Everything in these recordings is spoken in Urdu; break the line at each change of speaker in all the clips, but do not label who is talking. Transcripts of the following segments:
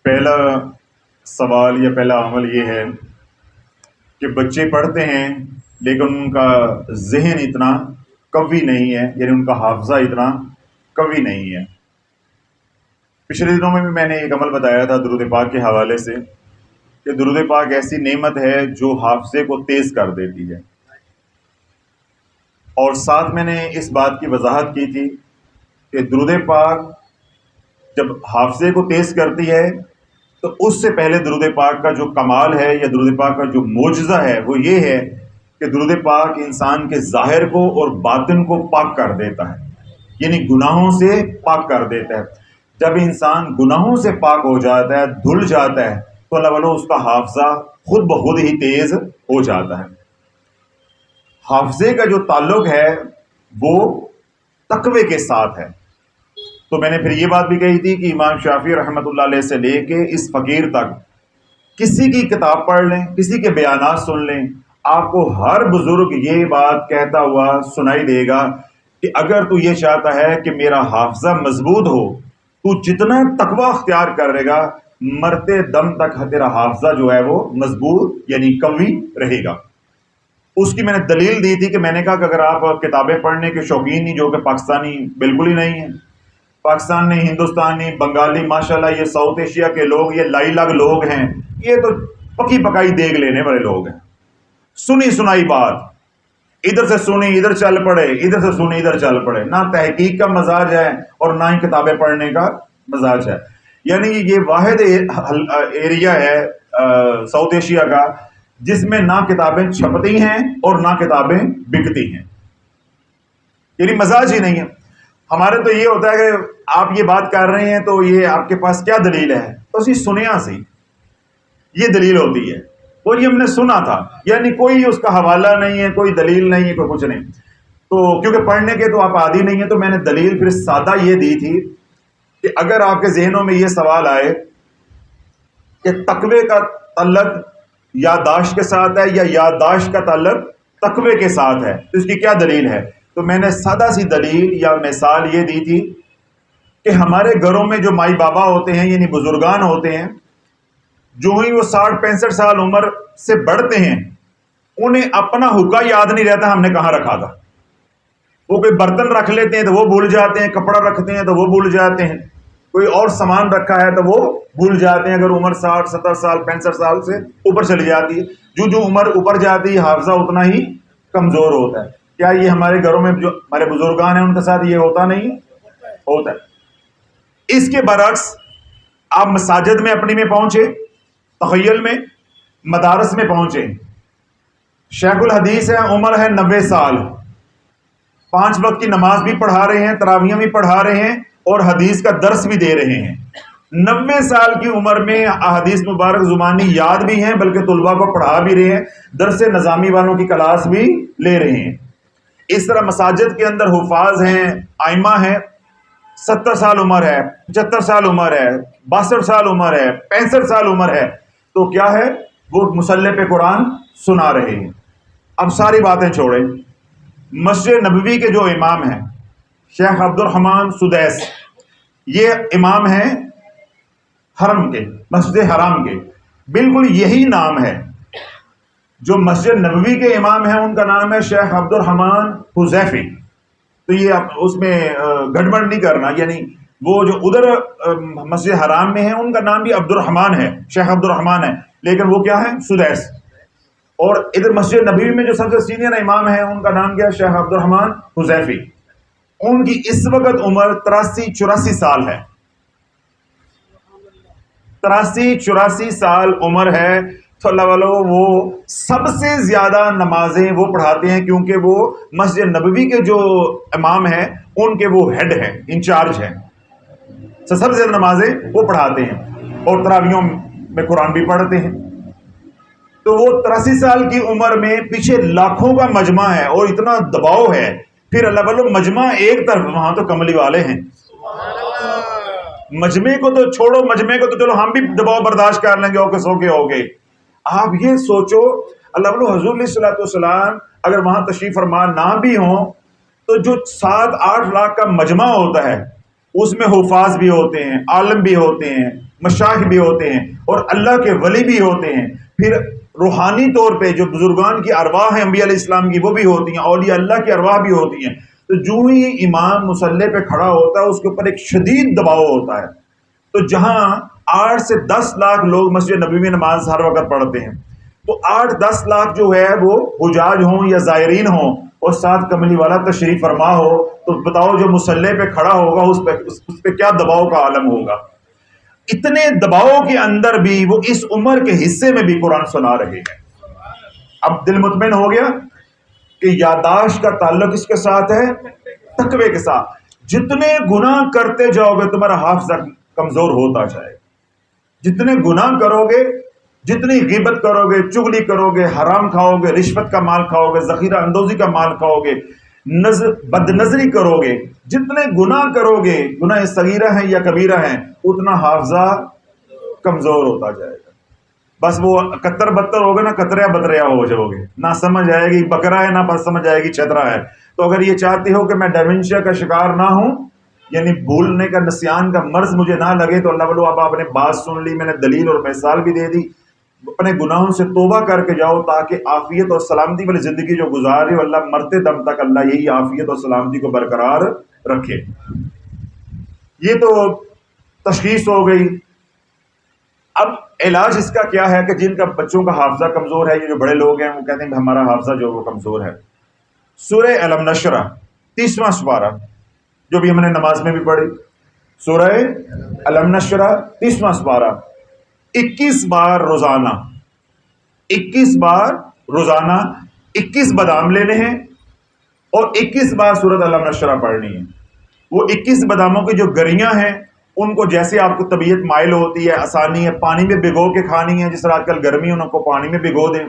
پہلا سوال یا پہلا عمل یہ ہے کہ بچے پڑھتے ہیں لیکن ان کا ذہن اتنا قوی نہیں ہے، یعنی ان کا حافظہ اتنا قوی نہیں ہے۔ پچھلے دنوں میں بھی میں نے ایک عمل بتایا تھا درود پاک کے حوالے سے کہ درود پاک ایسی نعمت ہے جو حافظے کو تیز کر دیتی ہے، اور ساتھ میں نے اس بات کی وضاحت کی تھی کہ درود پاک جب حافظے کو تیز کرتی ہے تو اس سے پہلے درود پاک کا جو کمال ہے یا درود پاک کا جو معجزہ ہے وہ یہ ہے کہ درود پاک انسان کے ظاہر کو اور باطن کو پاک کر دیتا ہے، یعنی گناہوں سے پاک کر دیتا ہے۔ جب انسان گناہوں سے پاک ہو جاتا ہے، دھل جاتا ہے، تو اللہ والو اس کا حافظہ خود بخود ہی تیز ہو جاتا ہے۔ حافظے کا جو تعلق ہے وہ تقوی کے ساتھ ہے۔ تو میں نے پھر یہ بات بھی کہی تھی کہ امام شافعی رحمۃ اللہ علیہ سے لے کے اس فقیر تک کسی کی کتاب پڑھ لیں، کسی کے بیانات سن لیں، آپ کو ہر بزرگ یہ بات کہتا ہوا سنائی دے گا کہ اگر تو یہ چاہتا ہے کہ میرا حافظہ مضبوط ہو، تو جتنا تقوی اختیار کرے گا، مرتے دم تک تیرا حافظہ جو ہے وہ مضبوط یعنی قوی رہے گا۔ اس کی میں نے دلیل دی تھی کہ میں نے کہا کہ اگر آپ کتابیں پڑھنے کے شوقین نہیں، جو کہ پاکستانی بالکل ہی نہیں ہیں، پاکستان نہیں، ہندوستانی، بنگالی، ماشاءاللہ یہ ساؤتھ ایشیا کے لوگ، یہ لائی لگ لوگ ہیں، یہ تو پکی پکائی دیگ لینے والے لوگ ہیں۔ سنی سنائی بات ادھر سے سنی ادھر چل پڑے، ادھر سے سنی ادھر چل پڑے، نہ تحقیق کا مزاج ہے اور نہ ہی کتابیں پڑھنے کا مزاج ہے۔ یعنی یہ واحد ایریا ہے ساؤتھ ایشیا کا جس میں نہ کتابیں چھپتی ہیں اور نہ کتابیں بکتی ہیں، یعنی مزاج ہی نہیں ہے۔ ہمارے تو یہ ہوتا ہے کہ آپ یہ بات کر رہے ہیں تو یہ آپ کے پاس کیا دلیل ہے؟ تو اسی سنیا سی یہ دلیل ہوتی ہے، وہ یہ ہم نے سنا تھا، یعنی کوئی اس کا حوالہ نہیں ہے، کوئی دلیل نہیں ہے، کوئی کچھ نہیں۔ تو کیونکہ پڑھنے کے تو آپ عادی نہیں ہیں، تو میں نے دلیل پھر سادہ یہ دی تھی کہ اگر آپ کے ذہنوں میں یہ سوال آئے کہ تقوی کا تعلق یادداشت کے ساتھ ہے یا یادداشت کا تعلق تقوی کے ساتھ ہے، تو اس کی کیا دلیل ہے؟ تو میں نے سادہ سی دلیل یا مثال یہ دی تھی کہ ہمارے گھروں میں جو مائی بابا ہوتے ہیں یعنی بزرگان ہوتے ہیں، جو ہی وہ 60-65 سال عمر سے بڑھتے ہیں، انہیں اپنا حقہ یاد نہیں رہتا ہم نے کہاں رکھا تھا۔ وہ کوئی برتن رکھ لیتے ہیں تو وہ بھول جاتے ہیں، کپڑا رکھتے ہیں تو وہ بھول جاتے ہیں، کوئی اور سامان رکھا ہے تو وہ بھول جاتے ہیں۔ اگر عمر 60-70 سال 65 سال سے اوپر چلی جاتی ہے، جو عمر اوپر جاتی ہے حافظہ اتنا ہی کمزور ہوتا ہے۔ کیا یہ ہمارے گھروں میں جو ہمارے بزرگان ہیں ان کے ساتھ یہ ہوتا نہیں؟ ہوتا ہے۔ اس کے برعکس آپ مساجد میں اپنی میں پہنچے، تخیل میں، مدارس میں پہنچے، شیخ الحدیث ہے، عمر ہے 90 سال، 5 وقت کی نماز بھی پڑھا رہے ہیں، تراویح بھی پڑھا رہے ہیں اور حدیث کا درس بھی دے رہے ہیں۔ 90 سال کی عمر میں احادیث مبارک زبانی یاد بھی ہیں، بلکہ طلباء کو پڑھا بھی رہے ہیں، درس نظامی والوں کی کلاس بھی لے رہے ہیں۔ اس طرح مساجد کے اندر حفاظ ہیں، ائمہ ہیں، 70 سال عمر ہے، 75 سال عمر ہے، 62 سال عمر ہے، 65 سال عمر ہے، تو کیا ہے وہ مصلی پہ قرآن سنا رہے ہیں۔ اب ساری باتیں چھوڑیں، مسجد نبوی کے جو امام ہیں شیخ عبد الرحمن سدیس، یہ امام ہیں حرم کے، مسجد حرام کے، بالکل یہی نام ہے۔ جو مسجد نبوی کے امام ہیں ان کا نام ہے شیخ عبد الرحمن حذیفی۔ تو یہ اس میں گڑبڑ نہیں کرنا، یعنی وہ جو ادھر مسجد حرام میں ہیں ان کا نام بھی عبد الرحمن ہے، شیخ عبد الرحمن ہے، لیکن وہ کیا ہے؟ سدیس۔ اور ادھر مسجد نبوی میں جو سب سے سینئر امام ہیں ان کا نام کیا ہے؟ شیخ عبد الرحمن حذیفی۔ ان کی اس وقت عمر 83-84 سال ہے، 83-84 سال عمر ہے۔ تو اللہ والو وہ سب سے زیادہ نمازیں وہ پڑھاتے ہیں، کیونکہ وہ مسجد نبوی کے جو امام ہیں ان کے وہ ہیڈ ہیں، انچارج ہیں، سب سے زیادہ نمازیں وہ پڑھاتے ہیں اور تراویحوں میں قرآن بھی پڑھتے ہیں۔ تو وہ 83 سال کی عمر میں پیچھے لاکھوں کا مجمع ہے اور اتنا دباؤ ہے، پھر اللہ والو مجمع ایک طرف، وہاں تو کملی والے ہیں، مجمع کو تو چھوڑو، مجمع کو تو چلو ہم بھی دباؤ برداشت کر لیں گے، اوکے سوکے ہو گئے۔ آپ یہ سوچو اللہ والو حضور علیہ الصلوۃ والسلام اگر وہاں تشریف فرما نہ بھی ہوں تو جو 7-8 لاکھ کا مجمع ہوتا ہے اس میں حفاظ بھی ہوتے ہیں، عالم بھی ہوتے ہیں، مشائخ بھی ہوتے ہیں اور اللہ کے ولی بھی ہوتے ہیں، پھر روحانی طور پہ جو بزرگان کی ارواح ہیں انبیاء علیہ السلام کی وہ بھی ہوتی ہیں، اولیاء اللہ کی ارواح بھی ہوتی ہیں. تو جو ہی امام مصلی پہ کھڑا ہوتا ہے اس کے اوپر ایک شدید دباؤ ہوتا ہے. تو جہاں 8 سے 10 لاکھ لوگ مسجد نبوی میں نماز ہر وقت پڑھتے ہیں، تو 8-10 لاکھ جو ہے وہ حجاج ہوں یا زائرین ہوں اور ساتھ کملی والا تشریف فرما ہو، تو بتاؤ جو مصلی پہ کھڑا ہوگا اس پہ کیا دباؤ کا عالم ہوگا. اتنے دباؤ کے اندر بھی وہ اس عمر کے حصے میں بھی قرآن سنا رہے ہیں. اب دل مطمئن ہو گیا کہ یاداشت کا تعلق اس کے ساتھ ہے، تقوی کے ساتھ. جتنے گناہ کرتے جاؤ گے تمہارا حافظہ کمزور ہوتا جائے گا. جتنے گناہ کرو گے، جتنی غیبت کرو گے، چغلی کرو گے، حرام کھاؤ گے، رشوت کا مال کھاؤ گے، ذخیرہ اندوزی کا مال کھاؤ گے، بد نظری کرو گے، جتنے گناہ کرو گے، گناہ صغیرہ ہیں یا کبیرہ ہیں، اتنا حافظہ کمزور ہوتا جائے گا. بس وہ کتر بتر ہوگا نا، کتریا بتریا ہو جاؤ گے، نہ سمجھ آئے گی بکرا ہے، نہ سمجھ آئے گی چھترا ہے. تو اگر یہ چاہتے ہو کہ میں ڈیمنشیا کا شکار نہ ہوں، یعنی بھولنے کا، نسیان کا مرض مجھے نہ لگے، تو اللہ بولو اب آپ نے بات سن لی، میں نے دلیل اور مثال بھی دے دی، اپنے گناہوں سے توبہ کر کے جاؤ تاکہ عافیت اور سلامتی والی زندگی جو گزار رہی ہو اللہ مرتے دم تک اللہ یہی عافیت اور سلامتی کو برقرار رکھے. یہ تو تشخیص ہو گئی. اب علاج اس کا کیا ہے کہ جن کا بچوں کا حافظہ کمزور ہے، یہ جو بڑے لوگ ہیں وہ کہتے ہیں کہ ہمارا حافظہ جو وہ کمزور ہے. سورہ علم نشرہ 30واں سپارہ جو بھی ہم نے نماز میں بھی پڑھی، سورہ علم نشرہ 30واں سپارہ 21 بار روزانہ، 21 بار روزانہ 21 بادام لینے ہیں اور 21 بار سورۃ علم نشرہ پڑھنی ہے. وہ 21 باداموں کی جو گریاں ہیں ان کو جیسے آپ کو طبیعت مائل ہوتی ہے، آسانی ہے، پانی میں بھگو کے کھانی ہے. جس طرح آج کل گرمی ان کو پانی میں بھگو دیں.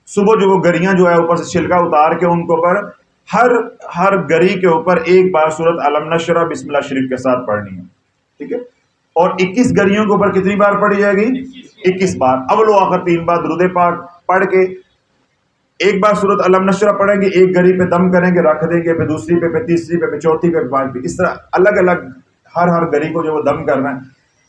صبح جو وہ گریاں جو ہے اوپر سے چھلکا اتار کے ان کو پر ہر گری کے اوپر ایک بار سورۃ علم نشرہ بسم اللہ شریف کے ساتھ پڑھنی ہے. ٹھیک ہے. اور 21 گریوں کے اوپر کتنی بار پڑھی جائے گی؟ 21 بار. اول و آخر 3 بار درود پاک پڑھ کے ایک بار سورۃ علم نشرہ پڑھیں گے، ایک گری پہ دم کریں گے، رکھ دیں گے، پھر دوسری پہ، پھر تیسری پہ، پھر چوتھی پہ، پانچویں، اس طرح الگ الگ ہر گری کو جو وہ دم کرنا ہے.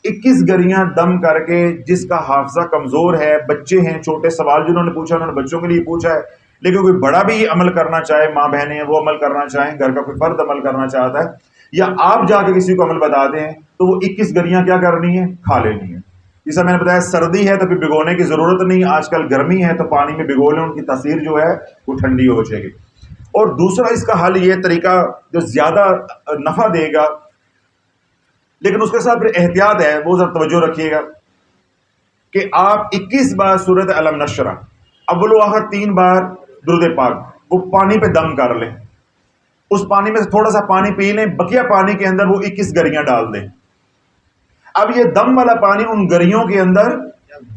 21 گریاں دم کر کے جس کا حافظہ کمزور ہے، بچے ہیں چھوٹے، سوال جنہوں نے پوچھا انہوں نے بچوں کے لیے پوچھا ہے، لیکن کوئی بڑا بھی عمل کرنا چاہے، ماں بہنیں ہیں وہ عمل کرنا چاہیں، گھر کا کوئی فرد عمل کرنا چاہتا ہے، یا آپ جا کے کسی کو عمل بتا دیں، تو وہ 21 گریاں کیا کرنی ہے؟ کھا لینی ہے. جیسا میں نے بتایا سردی ہے تو پھر بھگونے کی ضرورت نہیں، آج کل گرمی ہے تو پانی میں بھگو لیں، ان کی تاثیر جو ہے وہ ٹھنڈی ہو جائے گی. اور دوسرا اس کا حل یہ طریقہ جو زیادہ نفع دے گا لیکن اس کے ساتھ پھر احتیاط ہے، وہ ذرا توجہ رکھیے گا کہ آپ 21 بار سورۃ علم نشرہ، اول و آخر 3 بار درود پاک، وہ پانی پہ دم کر لیں. اس پانی میں سے تھوڑا سا پانی پی لیں، بقیہ پانی کے اندر وہ 21 گریاں ڈال دیں. اب یہ دم والا پانی ان گریوں کے اندر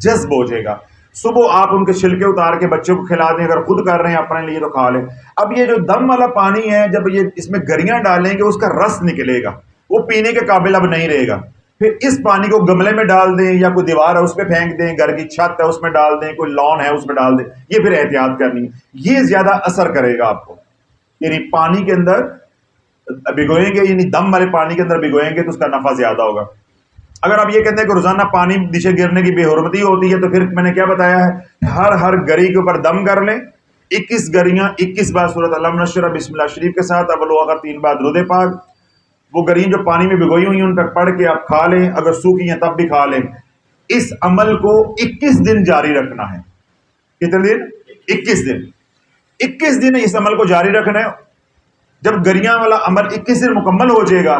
جذب ہو جائے گا. صبح آپ ان کے چھلکے اتار کے بچوں کو کھلا دیں، اگر خود کر رہے ہیں اپنے لیے تو کھا لیں. اب یہ جو دم والا پانی ہے، جب یہ اس میں گریاں ڈالیں گے اس کا رس نکلے گا، وہ پینے کے قابل اب نہیں رہے گا. پھر اس پانی کو گملے میں ڈال دیں یا کوئی دیوار ہے اس پہ پھینک دیں، گھر کی چھت ہے اس میں ڈال دیں، کوئی لان ہے اس میں ڈال دیں. یہ پھر احتیاط کرنی ہے، یہ زیادہ اثر کرے گا آپ کو. یعنی پانی کے اندر بھگوئیں گے، یعنی دم والے پانی کے اندر بھگوئیں گے تو اس کا نفع زیادہ ہوگا. اگر آپ یہ کہتے ہیں کہ روزانہ پانی نیچے گرنے کی بے حرمتی ہوتی ہے، تو پھر میں نے کیا بتایا ہے، ہر گری کے اوپر دم کر لیں، 21 گریاں 21 بار سورۃ علم نشرہ بسم اللہ شریف کے ساتھ، اول و آخر 3 بار درود پاک. وہ گریاں جو پانی میں بھگوئی ہوئی ہیں ان پر پڑھ کے آپ کھا لیں، اگر سوکھی ہیں تب بھی کھا لیں. اس عمل کو 21 دن جاری رکھنا ہے. کتنے دن؟ 21 دن. 21 دن اس عمل کو جاری رکھنا ہے. جب گریاں والا عمل 21 دن مکمل ہو جائے گا،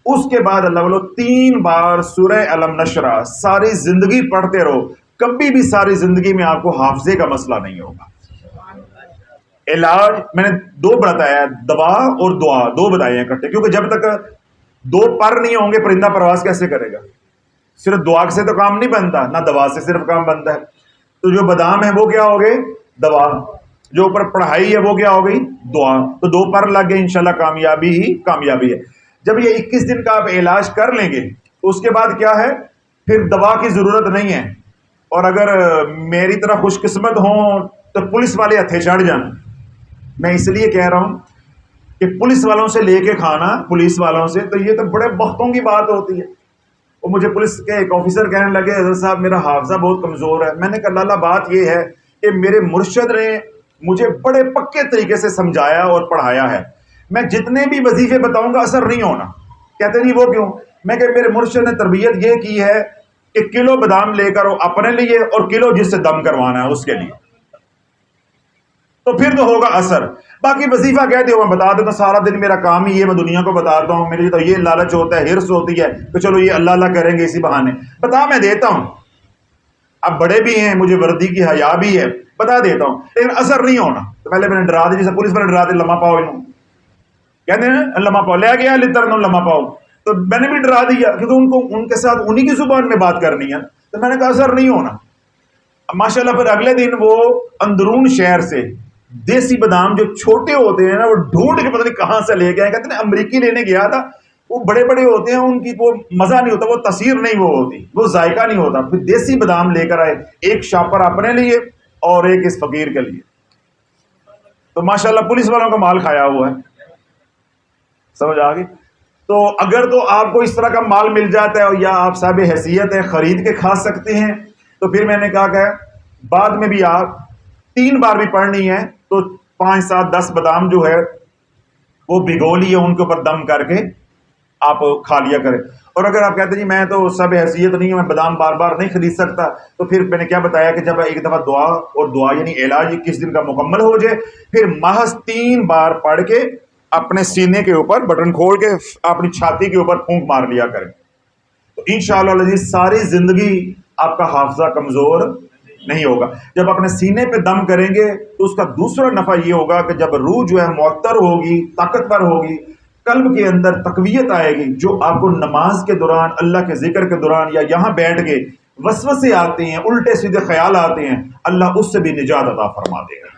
اس کے بعد اللہ والو 3 بار سورہ علم نشرہ ساری زندگی پڑھتے رہو، کبھی بھی ساری زندگی میں آپ کو حافظے کا مسئلہ نہیں ہوگا. علاج میں نے 2 بتایا، دوا اور دعا 2 بتائے ہیں اکٹھے، کیونکہ جب تک 2 پر نہیں ہوں گے پرندہ پرواز کیسے کرے گا؟ صرف دعا سے تو کام نہیں بنتا، نہ دوا سے صرف کام بنتا ہے. تو جو بادام ہے وہ کیا ہو گئے؟ دوا. جو اوپر پڑھائی ہے وہ کیا ہو گئی؟ دعا. تو 2 پر لگ گئے، انشاءاللہ کامیابی ہی کامیابی ہے. جب یہ 21 دن کا آپ علاج کر لیں گے اس کے بعد کیا ہے، پھر دوا کی ضرورت نہیں ہے. اور اگر میری طرح خوش قسمت ہوں تو پولیس والے ہتھے چڑھ جائیں. میں اس لیے کہہ رہا ہوں کہ پولیس والوں سے لے کے کھانا، پولیس والوں سے، تو یہ تو بڑے بختوں کی بات ہوتی ہے. وہ مجھے پولیس کے ایک آفیسر کہنے لگے حضرت صاحب میرا حافظہ بہت کمزور ہے. میں نے کہا لالا بات یہ ہے کہ میرے مرشد نے مجھے بڑے پکے طریقے سے سمجھایا اور پڑھایا ہے, میں جتنے بھی وظیفے بتاؤں گا اثر نہیں ہونا. کہتے نہیں وہ کیوں؟ میں کہ میرے مرشد نے تربیت یہ کی ہے کہ کلو بادام لے کر اپنے لیے اور کلو جس سے دم کروانا ہے اس کے لیے, تو پھر تو ہوگا اثر. باقی وظیفہ کہتے ہو میں بتا دیتا ہوں, سارا دن میرا کام ہی یہ میں دنیا کو بتاتا ہوں, میری تو یہ لالچ ہوتا ہے, ہرس ہوتی ہے کہ چلو یہ اللہ اللہ کریں گے اسی بہانے. بتا میں دیتا ہوں, اب بڑے بھی ہیں, مجھے وردی کی حیا بھی ہے, بتا دیتا ہوں, لیکن اثر نہیں ہونا. تو پہلے میں نے ڈرا دی, جیسے پولیس والے ڈراتے لمحہ پاؤ انہوں کہتے ہیں لمحہ پاؤ لے گیا لطرن لمحہ پاؤ, تو میں نے بھی ڈرا دیا کیونکہ ان کو ان کے ساتھ انہی کی زبان میں بات کرنی ہے. تو میں نے کہا اثر نہیں ہونا. ماشاءاللہ پھر اگلے دن وہ اندرون شہر سے دیسی بادام جو چھوٹے ہوتے ہیں نا وہ ڈھونڈ کے پتہ نہیں کہاں سے لے گئے. کہتے ہیں امریکی لینے گیا تھا, وہ بڑے بڑے ہوتے ہیں, ان کی وہ مزہ نہیں ہوتا, وہ تاثیر نہیں وہ ہوتی, وہ ذائقہ نہیں ہوتا. پھر دیسی بادام لے کر آئے, ایک شاپر اپنے لیے اور ایک اس فقیر کے لیے. تو ماشاءاللہ پولیس والوں کا مال کھایا ہوا ہے, سمجھ آ گئی. تو اگر تو آپ کو اس طرح کا مال مل جاتا ہے یا آپ صاحب حیثیت ہے خرید کے کھا سکتے ہیں, تو پھر میں نے کہا کہ بعد میں بھی آپ 3 بار بھی پڑھنی ہے تو 5 7 10 بادام جو ہے وہ بھگو لیے, ان کے اوپر دم کر کے آپ کھا لیا کریں. اور اگر آپ کہتے ہیں جی میں تو سب حیثیت نہیں ہوں, میں بادام بار بار نہیں خرید سکتا, تو پھر میں نے کیا بتایا کہ جب ایک دفعہ دعا, اور دعا یعنی علاج 21 دن کا مکمل ہو جائے, پھر محض 3 بار پڑھ کے اپنے سینے کے اوپر بٹن کھول کے اپنی چھاتی کے اوپر پھونک مار لیا کریں. تو انشاءاللہ العزیز ساری زندگی آپ کا حافظہ کمزور نہیں ہوگا. جب اپنے سینے پہ دم کریں گے تو اس کا دوسرا نفع یہ ہوگا کہ جب روح جو ہے معطر ہوگی, طاقتور ہوگی, قلب کے اندر تقویت آئے گی, جو آپ کو نماز کے دوران, اللہ کے ذکر کے دوران یا یہاں بیٹھ کے وسوسے آتے ہیں, الٹے سیدھے خیال آتے ہیں, اللہ اس سے بھی نجات عطا فرما دے گا.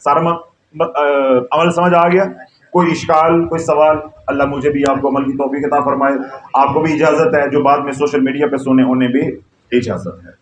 سارا عمل سمجھ آ گیا؟ کوئی اشکال, کوئی سوال؟ اللہ مجھے بھی آپ کو عمل کی توفیق عطا فرمائے. آپ کو بھی اجازت ہے, جو بعد میں سوشل میڈیا پہ سنے انہیں بھی اجازت ہے.